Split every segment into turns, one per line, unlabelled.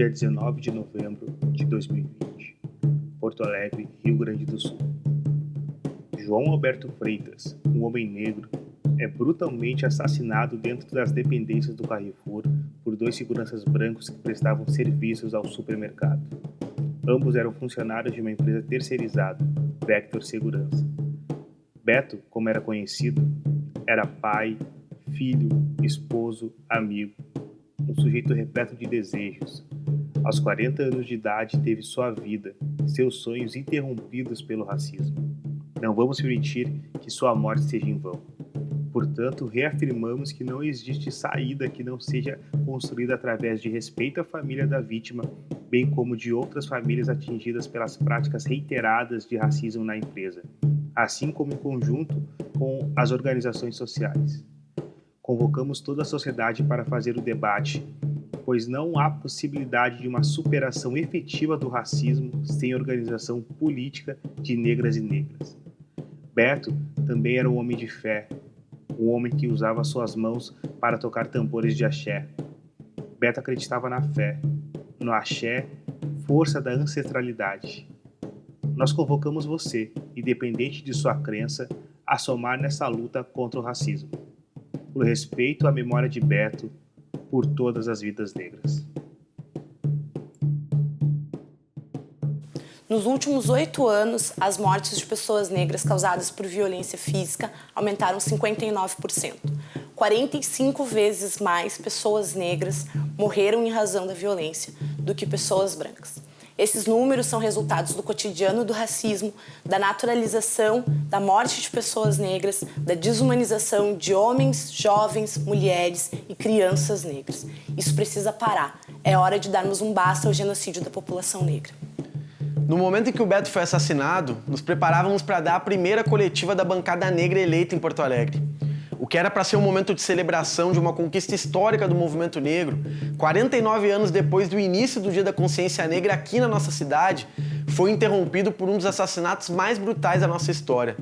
dia 19 de novembro de 2020, Porto Alegre, Rio Grande do Sul. João Alberto Freitas, um homem negro, é brutalmente assassinado dentro das dependências do Carrefour por dois seguranças brancos que prestavam serviços ao supermercado. Ambos eram funcionários de uma empresa terceirizada, Vector Segurança. Beto, como era conhecido, era pai, filho, esposo, amigo, um sujeito repleto de desejos. Aos 40 anos de idade teve sua vida, seus sonhos interrompidos pelo racismo. Não vamos permitir que sua morte seja em vão. Portanto, reafirmamos que não existe saída que não seja construída através de respeito à família da vítima, bem como de outras famílias atingidas pelas práticas reiteradas de racismo na empresa, assim como em conjunto com as organizações sociais. Convocamos toda a sociedade para fazer o debate, pois não há possibilidade de uma superação efetiva do racismo sem organização política de negras e negras. Beto também era um homem de fé, um homem que usava suas mãos para tocar tambores de axé. Beto acreditava na fé, no axé, força da ancestralidade. Nós convocamos você, independente de sua crença, a somar nessa luta contra o racismo. Por respeito à memória de Beto, por todas as vidas negras.
Nos últimos 8 anos, as mortes de pessoas negras causadas por violência física aumentaram 59%. 45 vezes mais pessoas negras morreram em razão da violência do que pessoas brancas. Esses números são resultados do cotidiano do racismo, da naturalização da morte de pessoas negras, da desumanização de homens, jovens, mulheres e crianças negras. Isso precisa parar. É hora de darmos um basta ao genocídio da população negra.
No momento em que o Beto foi assassinado, nos preparávamos para dar a primeira coletiva da bancada negra eleita em Porto Alegre. O que era para ser um momento de celebração de uma conquista histórica do movimento negro, 49 anos depois do início do Dia da Consciência Negra aqui na nossa cidade, foi interrompido por um dos assassinatos mais brutais da nossa história.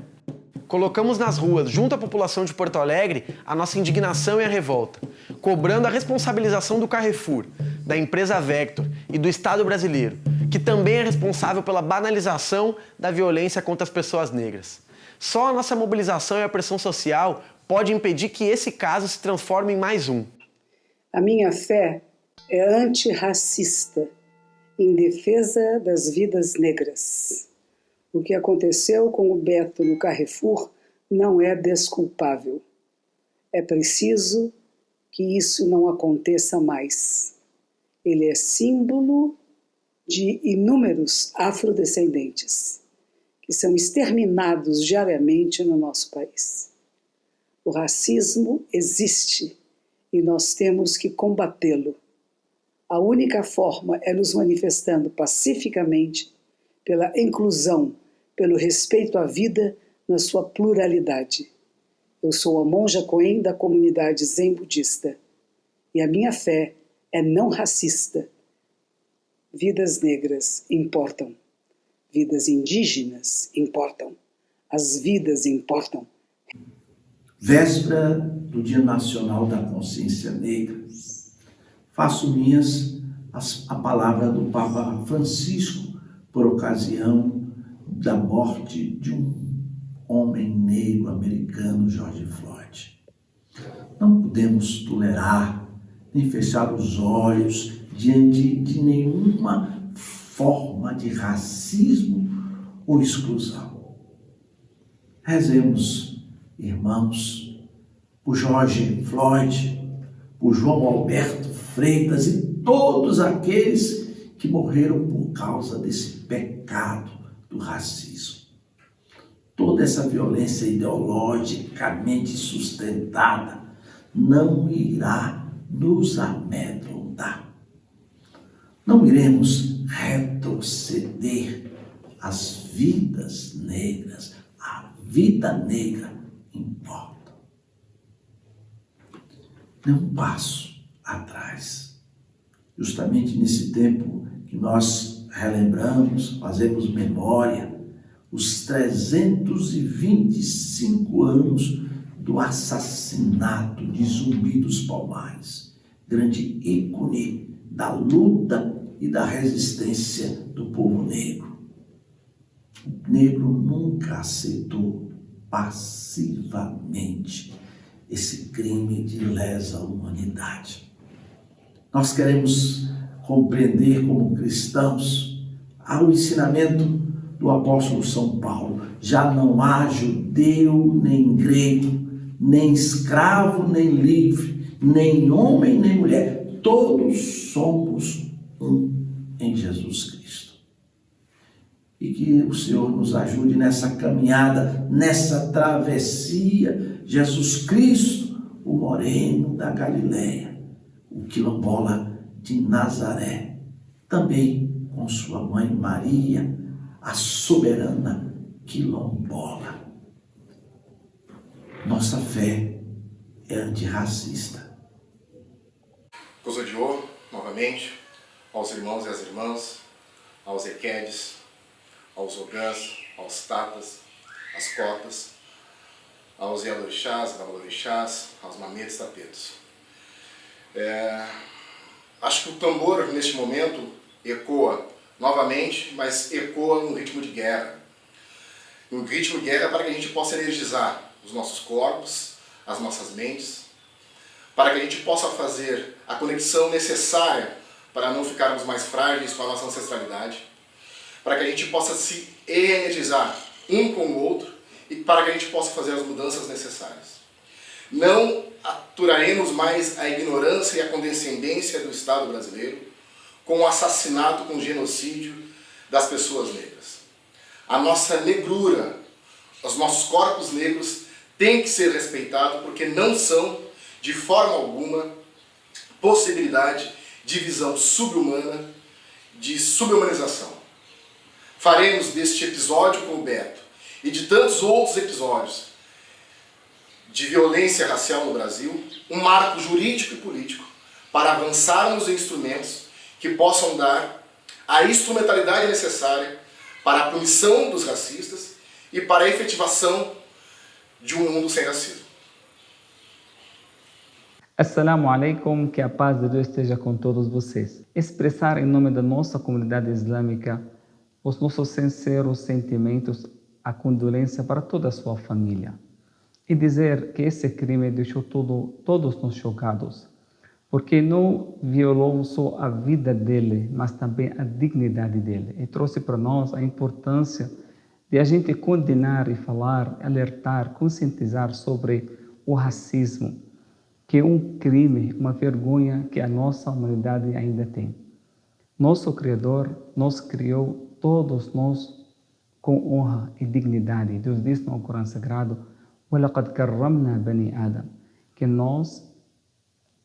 Colocamos nas ruas, junto à população de Porto Alegre, a nossa indignação e a revolta, cobrando a responsabilização do Carrefour, da empresa Vector e do Estado brasileiro, que também é responsável pela banalização da violência contra as pessoas negras. Só a nossa mobilização e a pressão social pode impedir que esse caso se transforme em mais um.
A minha fé é antirracista, em defesa das vidas negras. O que aconteceu com o Beto no Carrefour não é desculpável. É preciso que isso não aconteça mais. Ele é símbolo de inúmeros afrodescendentes que são exterminados diariamente no nosso país. O racismo existe e nós temos que combatê-lo. A única forma é nos manifestando pacificamente pela inclusão, pelo respeito à vida na sua pluralidade. Eu sou a monja Coen da comunidade Zen budista e a minha fé é não racista. Vidas negras importam. Vidas indígenas importam. As vidas importam.
Véspera do Dia Nacional da Consciência Negra, faço minhas a palavra do Papa Francisco por ocasião da morte de um homem negro americano, George Floyd. Não podemos tolerar nem fechar os olhos diante de nenhuma forma de racismo ou exclusão. Rezemos, irmãos, por George Floyd, por João Alberto Freitas e todos aqueles que morreram por causa desse pecado do racismo. Toda essa violência ideologicamente sustentada não irá nos amedrontar. Não iremos retroceder as vidas negras. A vida negra importa. Dê um passo atrás. Justamente nesse tempo que nós relembramos, fazemos memória, os 325 anos do assassinato de Zumbi dos Palmares, grande ícone da luta e da resistência do povo negro. O negro nunca aceitou passivamente esse crime de lesa humanidade. Nós queremos compreender como cristãos ao ensinamento do apóstolo São Paulo. Já não há judeu nem grego, nem escravo nem livre, nem homem nem mulher. Todos somos um em Jesus Cristo. E que o Senhor nos ajude nessa caminhada, nessa travessia. Jesus Cristo, o moreno da Galileia, o quilombola de Nazaré, também com sua mãe Maria, a soberana quilombola. Nossa fé é antirracista.
Coisa de ouro, novamente, aos irmãos e às irmãs, aos equedes, aos ogãs, aos tatas, às cotas, aos ialorixás, babalorixás, aos mametes tapetos. Acho que o tambor, neste momento, ecoa novamente, mas ecoa no ritmo de guerra. Um ritmo de guerra para que a gente possa energizar os nossos corpos, as nossas mentes, para que a gente possa fazer a conexão necessária para não ficarmos mais frágeis com a nossa ancestralidade, para que a gente possa se energizar um com o outro e para que a gente possa fazer as mudanças necessárias. Não aturaremos mais a ignorância e a condescendência do Estado brasileiro com o assassinato, com o genocídio das pessoas negras. A nossa negrura, os nossos corpos negros têm que ser respeitados porque não são, de forma alguma, possibilidade de visão subhumana, de subhumanização. Faremos deste episódio com o Beto e de tantos outros episódios de violência racial no Brasil um marco jurídico e político para avançarmos em instrumentos que possam dar a instrumentalidade necessária para a punição dos racistas e para a efetivação de um mundo sem racismo.
Assalamu alaikum, que a paz de Deus esteja com todos vocês. Expressar em nome da nossa comunidade islâmica os nossos sinceros sentimentos, a condolência para toda a sua família. E dizer que esse crime deixou todos nós chocados, porque não violou só a vida dele, mas também a dignidade dele. E trouxe para nós a importância de a gente condenar e falar, alertar, conscientizar sobre o racismo, que é um crime, uma vergonha que a nossa humanidade ainda tem. Nosso Criador nos criou todos nós com honra e dignidade. Deus diz no Corão Sagrado, وَلَقَدْ كَرَّمْنَا بَنِي آدَمَ, que nós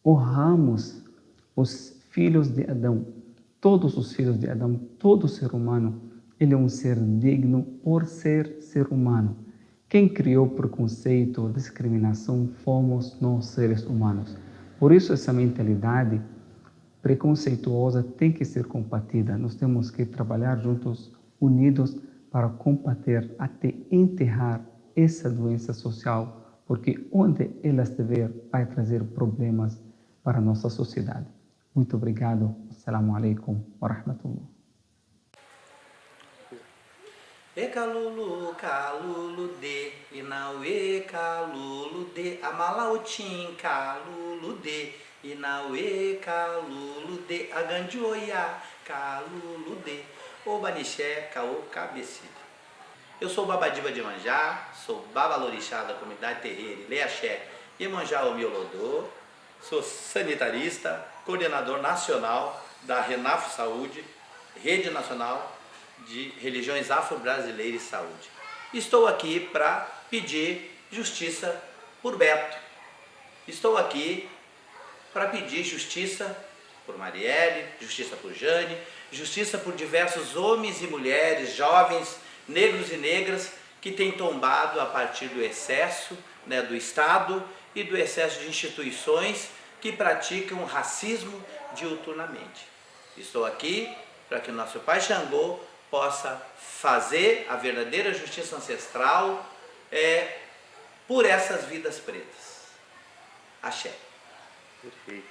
honramos os filhos de Adão, todos os filhos de Adão, todo ser humano, ele é um ser digno por ser ser humano. Quem criou preconceito, discriminação, fomos nós, seres humanos. Por isso, essa mentalidade preconceituosa tem que ser combatida. Nós temos que trabalhar juntos, unidos, para combater até enterrar essa doença social, porque onde ela estiver, vai trazer problemas para a nossa sociedade. Muito obrigado. Assalamu alaikum wa rahmatullah.
E calulu, calulu de, inauê, calulu de, amalautim, calulu de, inauê, calulu de, agandioia, calulu de, obanixé, caô, cabecilha. Eu sou o Babadiba de Iemanjá, sou babalorixá da comunidade terreira Ileaxé Iemanjá Omiolodô, sou sanitarista, coordenador nacional da Renaf Saúde, Rede Nacional de Religiões Afro-Brasileiras e Saúde. Estou aqui para pedir justiça por Beto. Estou aqui para pedir justiça por Marielle, justiça por Jane, justiça por diversos homens e mulheres, jovens, negros e negras, que têm tombado a partir do excesso, do Estado e do excesso de instituições que praticam racismo diuturnamente. Estou aqui para que o nosso Pai Xangô possa fazer a verdadeira justiça ancestral por essas vidas pretas. Axé.
Perfeito.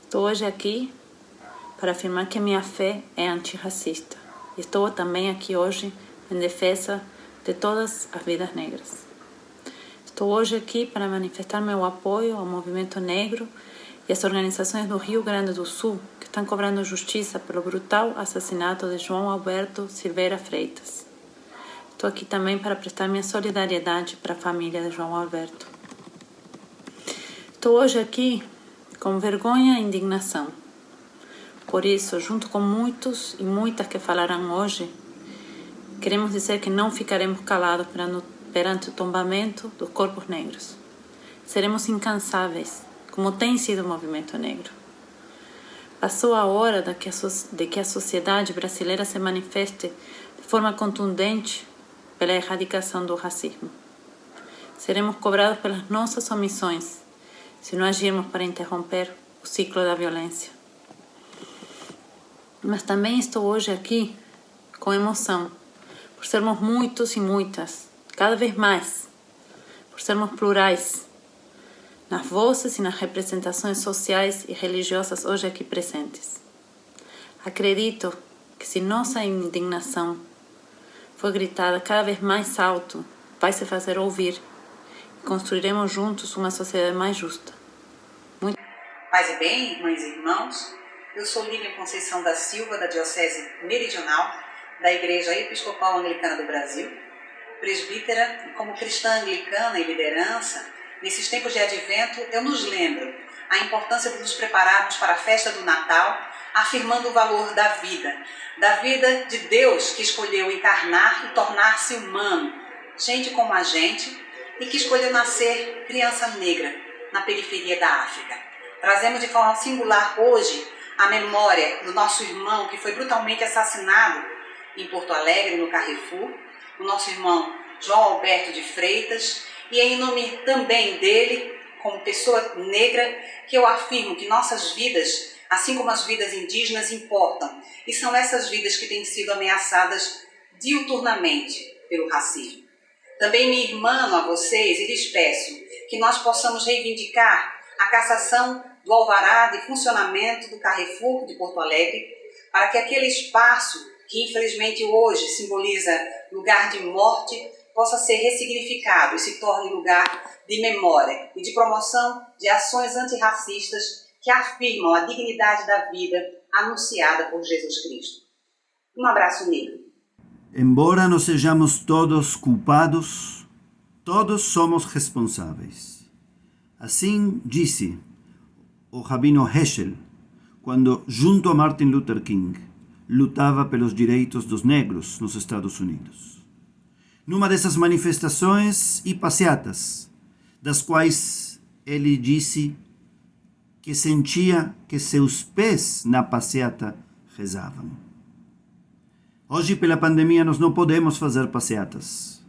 Estou hoje aqui
para afirmar que minha fé é antirracista. Estou também aqui hoje em defesa de todas as vidas negras. Estou hoje aqui para manifestar meu apoio ao movimento negro e às organizações do Rio Grande do Sul que estão cobrando justiça pelo brutal assassinato de João Alberto Silveira Freitas. Estou aqui também para prestar minha solidariedade para a família de João Alberto. Estou hoje aqui com vergonha e indignação. Por isso, junto com muitos e muitas que falarão hoje, queremos dizer que não ficaremos calados perante o tombamento dos corpos negros. Seremos incansáveis, como tem sido o movimento negro. Passou a hora de que a sociedade brasileira se manifeste de forma contundente pela erradicação do racismo. Seremos cobrados pelas nossas omissões, se não agirmos para interromper o ciclo da violência. Mas também estou hoje aqui com emoção, por sermos muitos e muitas, cada vez mais, por sermos plurais, nas vozes e nas representações sociais e religiosas hoje aqui presentes. Acredito que se nossa indignação for gritada cada vez mais alto, vai se fazer ouvir e construiremos juntos uma sociedade mais justa.
Paz e bem, irmãs e irmãos, eu sou Lívia Conceição da Silva, da Diocese Meridional, da Igreja Episcopal Anglicana do Brasil, presbítera e como cristã anglicana e liderança, nesses tempos de advento eu nos lembro a importância de nos prepararmos para a festa do Natal, afirmando o valor da vida de Deus que escolheu encarnar e tornar-se humano, gente como a gente, e que escolheu nascer criança negra na periferia da África. Trazemos de forma singular hoje a memória do nosso irmão que foi brutalmente assassinado em Porto Alegre, no Carrefour, o nosso irmão João Alberto de Freitas, e é em nome também dele, como pessoa negra, que eu afirmo que nossas vidas, assim como as vidas indígenas, importam, e são essas vidas que têm sido ameaçadas diuturnamente pelo racismo. Também me irmano a vocês e lhes peço que nós possamos reivindicar a cassação do alvará de funcionamento do Carrefour de Porto Alegre, para que aquele espaço que infelizmente hoje simboliza lugar de morte, possa ser ressignificado e se torne lugar de memória e de promoção de ações antirracistas que afirmam a dignidade da vida anunciada por Jesus Cristo. Um abraço negro.
Embora não sejamos todos culpados, todos somos responsáveis. Assim disse o Rabino Heschel, quando, junto a Martin Luther King, lutava pelos direitos dos negros nos Estados Unidos. Numa dessas manifestações e passeatas, das quais ele disse que sentia que seus pés na passeata rezavam. Hoje, pela pandemia, nós não podemos fazer passeatas.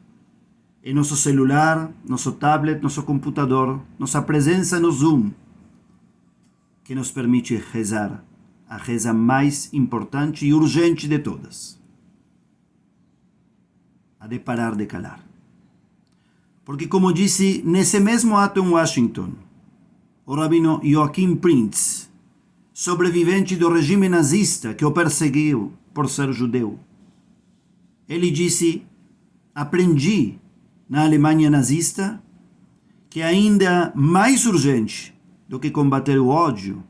Em nosso celular, nosso tablet, nosso computador, nossa presença no Zoom, que nos permite rezar, a reza mais importante e urgente de todas, a de parar de calar. Porque, como disse nesse mesmo ato em Washington, o rabino Joachim Prinz, sobrevivente do regime nazista que o perseguiu por ser judeu, ele disse: aprendi na Alemanha nazista que ainda mais urgente do que combater o ódio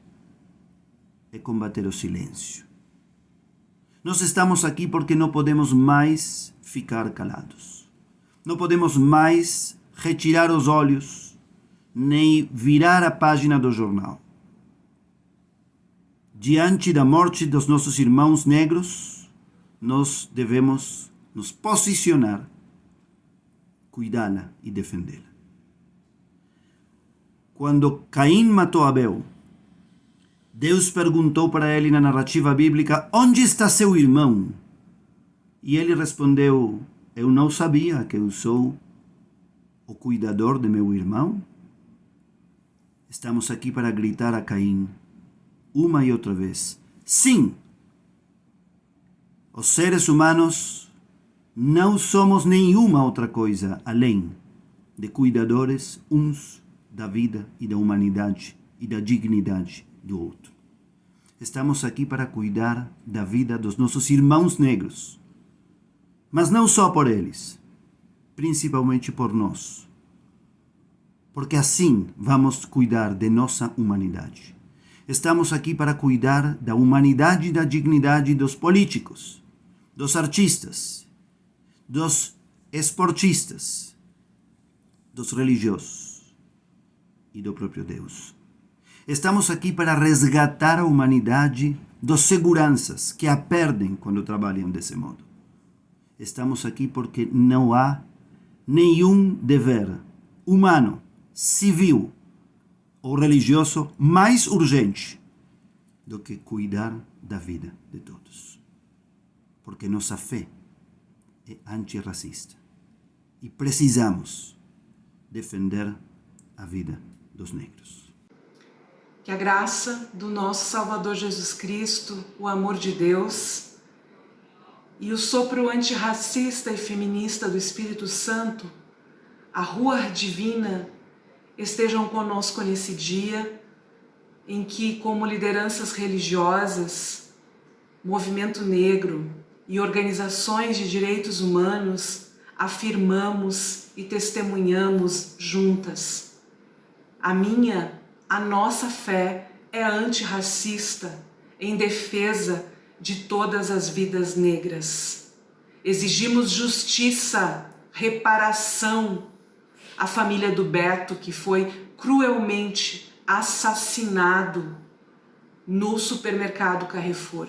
é combater o silêncio. Nós estamos aqui porque não podemos mais ficar calados. Não podemos mais retirar os olhos, nem virar a página do jornal. Diante da morte dos nossos irmãos negros, nós devemos nos posicionar, cuidá-la e defendê-la. Quando Caim matou Abel, Deus perguntou para ele na narrativa bíblica: onde está seu irmão? E ele respondeu: eu não sabia que eu sou o cuidador de meu irmão? Estamos aqui para gritar a Caim, uma e outra vez: sim! Os seres humanos não somos nenhuma outra coisa além de cuidadores uns da vida e da humanidade e da dignidade do outro. Estamos aqui para cuidar da vida dos nossos irmãos negros. Mas não só por eles, principalmente por nós. Porque assim vamos cuidar de nossa humanidade. Estamos aqui para cuidar da humanidade e da dignidade dos políticos, dos artistas, dos esportistas, dos religiosos e do próprio Deus. Estamos aqui para resgatar a humanidade dos seguranças que a perdem quando trabalham desse modo. Estamos aqui porque não há nenhum dever humano, civil ou religioso mais urgente do que cuidar da vida de todos. Porque nossa fé é antirracista e precisamos defender a vida dos negros.
Que a graça do nosso Salvador Jesus Cristo, o amor de Deus e o sopro antirracista e feminista do Espírito Santo, a Ruach Divina, estejam conosco nesse dia em que, como lideranças religiosas, movimento negro e organizações de direitos humanos, afirmamos e testemunhamos juntas. A nossa fé é antirracista, em defesa de todas as vidas negras. Exigimos justiça, reparação à família do Beto, que foi cruelmente assassinado no supermercado Carrefour.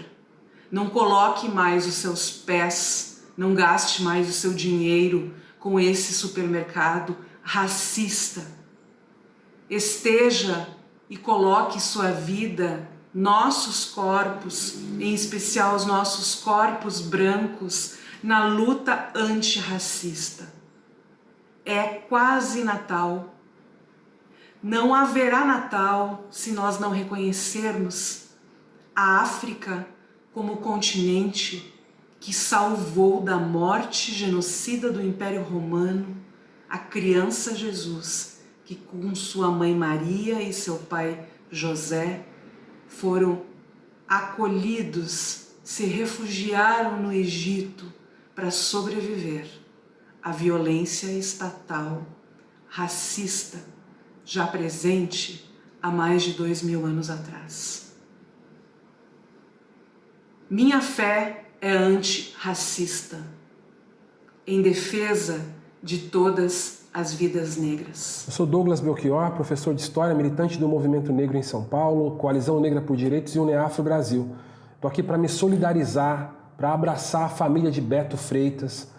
Não coloque mais os seus pés, não gaste mais o seu dinheiro com esse supermercado racista. Esteja e coloque sua vida, nossos corpos, em especial os nossos corpos brancos, na luta antirracista. É quase Natal. Não haverá Natal se nós não reconhecermos a África como continente que salvou da morte genocida do Império Romano a criança Jesus, que com sua mãe Maria e seu pai José foram acolhidos, se refugiaram no Egito para sobreviver à violência estatal, racista, já presente há mais de 2000 anos atrás. Minha fé é antirracista, em defesa de todas as vidas negras.
Eu sou Douglas Belchior, professor de História, militante do Movimento Negro em São Paulo, Coalizão Negra por Direitos e UNEAFRO Brasil. Estou aqui para me solidarizar, para abraçar a família de Beto Freitas,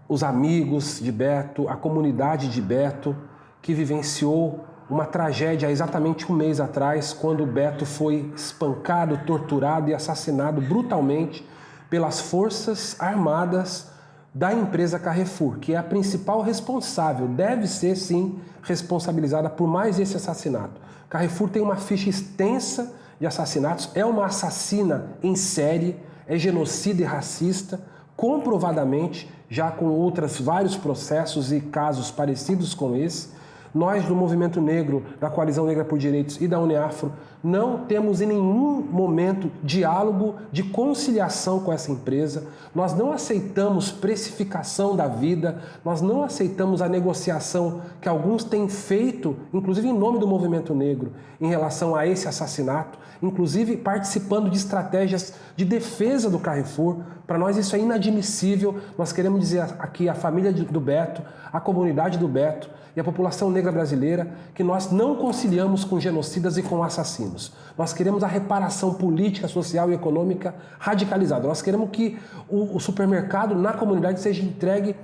os amigos de Beto, a comunidade de Beto, que vivenciou uma tragédia há exatamente um mês atrás, quando Beto foi espancado, torturado e assassinado brutalmente pelas forças armadas da empresa Carrefour, que é a principal responsável, deve ser sim responsabilizada por mais esse assassinato. Carrefour tem uma ficha extensa de assassinatos, é uma assassina em série, é genocida e racista, comprovadamente, já com vários processos e casos parecidos com esse. Nós, do Movimento Negro, da Coalizão Negra por Direitos e da UNEAFRO, não temos em nenhum momento diálogo de conciliação com essa empresa. Nós não aceitamos precificação da vida, nós não aceitamos a negociação que alguns têm feito, inclusive em nome do Movimento Negro, em relação a esse assassinato, inclusive participando de estratégias de defesa do Carrefour. Para nós isso é inadmissível. Nós queremos dizer aqui à família do Beto, à comunidade do Beto e à população negra brasileira que nós não conciliamos com genocidas e com assassinos. Nós queremos a reparação política, social e econômica radicalizada. Nós queremos que o supermercado na comunidade seja entregue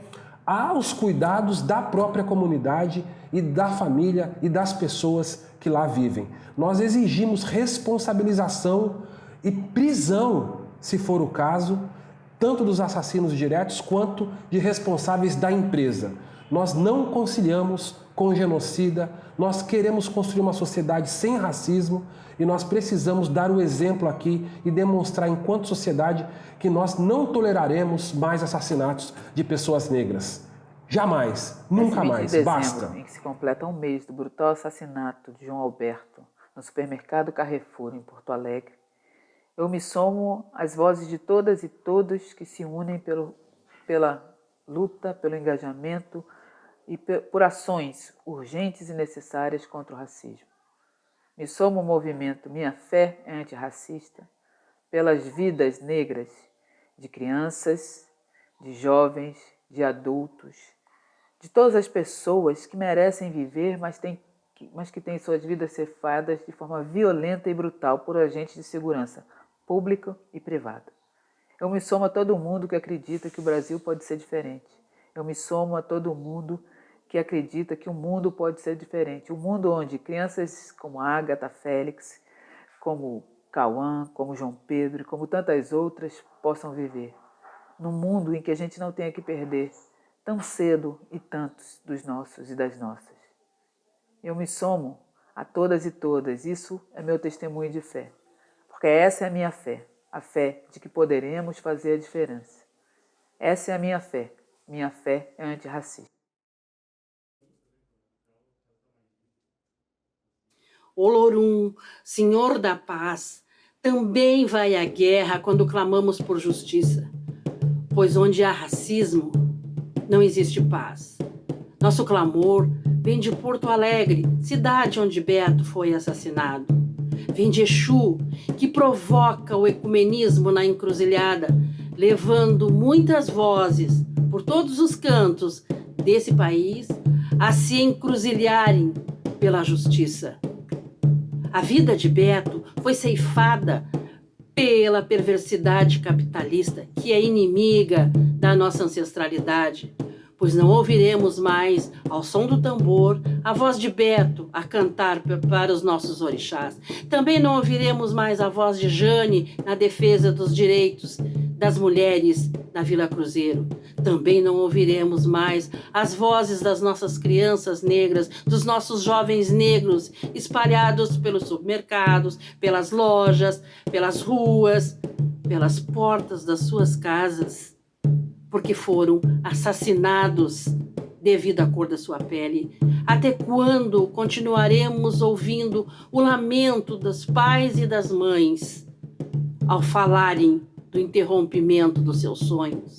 aos cuidados da própria comunidade e da família e das pessoas que lá vivem. Nós exigimos responsabilização e prisão, se for o caso, tanto dos assassinos diretos quanto de responsáveis da empresa. Nós não conciliamos com genocida, nós queremos construir uma sociedade sem racismo e nós precisamos dar o exemplo aqui e demonstrar enquanto sociedade que nós não toleraremos mais assassinatos de pessoas negras. Jamais, nunca mais, basta.
Em que se completa um mês do brutal assassinato de João Alberto no supermercado Carrefour, em Porto Alegre, Eu me somo às vozes de todas e todos que se unem pela luta, pelo engajamento e por ações urgentes e necessárias contra o racismo. Me somo ao movimento Minha Fé é Antirracista pelas vidas negras de crianças, de jovens, de adultos, de todas as pessoas que merecem viver, mas que têm suas vidas cefadas de forma violenta e brutal por agentes de segurança pública e privada. Eu me somo a todo mundo que acredita que o Brasil pode ser diferente. Eu me somo a todo mundo que acredita que o mundo pode ser diferente. Um mundo onde crianças como Agatha Félix, como Cauã, como João Pedro, como tantas outras possam viver. Num mundo em que a gente não tenha que perder tão cedo e tantos dos nossos e das nossas. Eu me somo a todas e todas. Isso é meu testemunho de fé. Porque essa é a minha fé. A fé de que poderemos fazer a diferença. Essa é a minha fé. Minha fé é antirracista.
Olorum, Senhor da paz, também vai à guerra quando clamamos por justiça, pois onde há racismo, não existe paz. Nosso clamor vem de Porto Alegre, cidade onde Beto foi assassinado. Vem de Exu, que provoca o ecumenismo na encruzilhada, levando muitas vozes por todos os cantos desse país a se encruzilharem pela justiça. A vida de Beto foi ceifada pela perversidade capitalista, que é inimiga da nossa ancestralidade, pois não ouviremos mais, ao som do tambor, a voz de Beto a cantar para os nossos orixás. Também não ouviremos mais a voz de Jane na defesa dos direitos das mulheres na Vila Cruzeiro. Também não ouviremos mais as vozes das nossas crianças negras, dos nossos jovens negros espalhados pelos supermercados, pelas lojas, pelas ruas, pelas portas das suas casas, porque foram assassinados devido à cor da sua pele. Até quando continuaremos ouvindo o lamento dos pais e das mães ao falarem do interrompimento dos seus sonhos?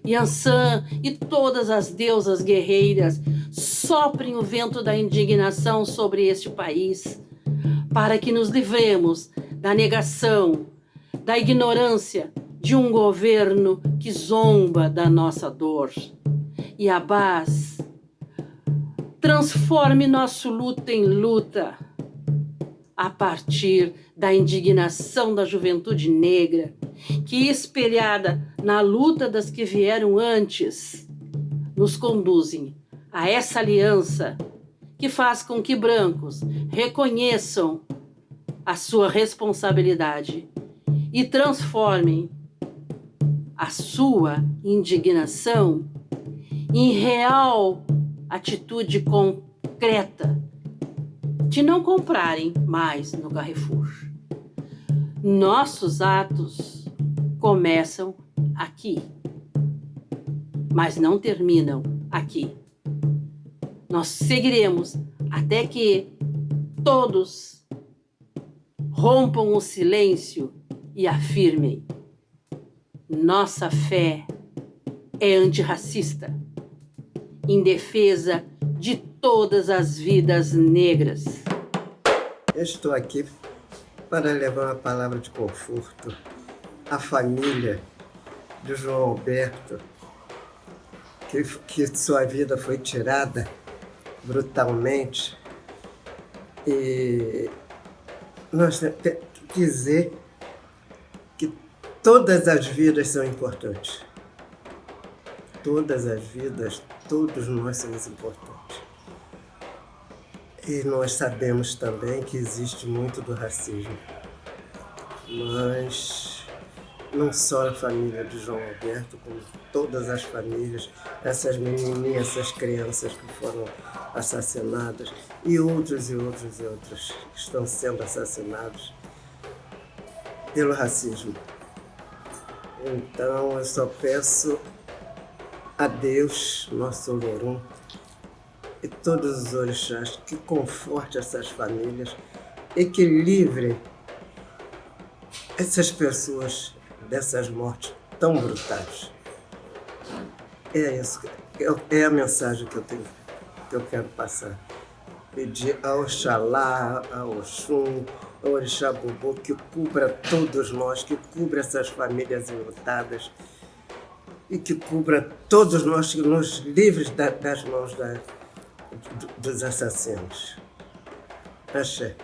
Yansan e todas as deusas guerreiras soprem o vento da indignação sobre este país, para que nos livremos da negação, da ignorância de um governo que zomba da nossa dor. E Abbas, transforme nosso luta em luta a partir da indignação da juventude negra, que, espelhada na luta das que vieram antes, nos conduzem a essa aliança que faz com que brancos reconheçam a sua responsabilidade e transformem a sua indignação em real atitude concreta de não comprarem mais no Carrefour. Nossos atos começam aqui, mas não terminam aqui. Nós seguiremos até que todos rompam o silêncio e afirmem: nossa fé é antirracista, em defesa de todas as vidas negras.
Eu estou aqui para levar uma palavra de conforto à família de João Alberto, que sua vida foi tirada brutalmente. E nós temos que dizer que todas as vidas são importantes. Todas as vidas, todos nós somos importantes. E nós sabemos também que existe muito do racismo. Mas não só a família de João Alberto, como todas as famílias, essas menininhas, essas crianças que foram assassinadas, e outros que estão sendo assassinados pelo racismo. Então eu só peço a Deus, nosso Olorum, e todos os orixás, que conforte essas famílias e que livre essas pessoas dessas mortes tão brutais. É isso, é a mensagem que eu quero passar. Pedir ao Oxalá, ao Oxum, ao Orixá Bobô, que cubra todos nós, que cubra essas famílias enlutadas e que cubra todos nós, que nos livre das mãos dos assassinos. Axé.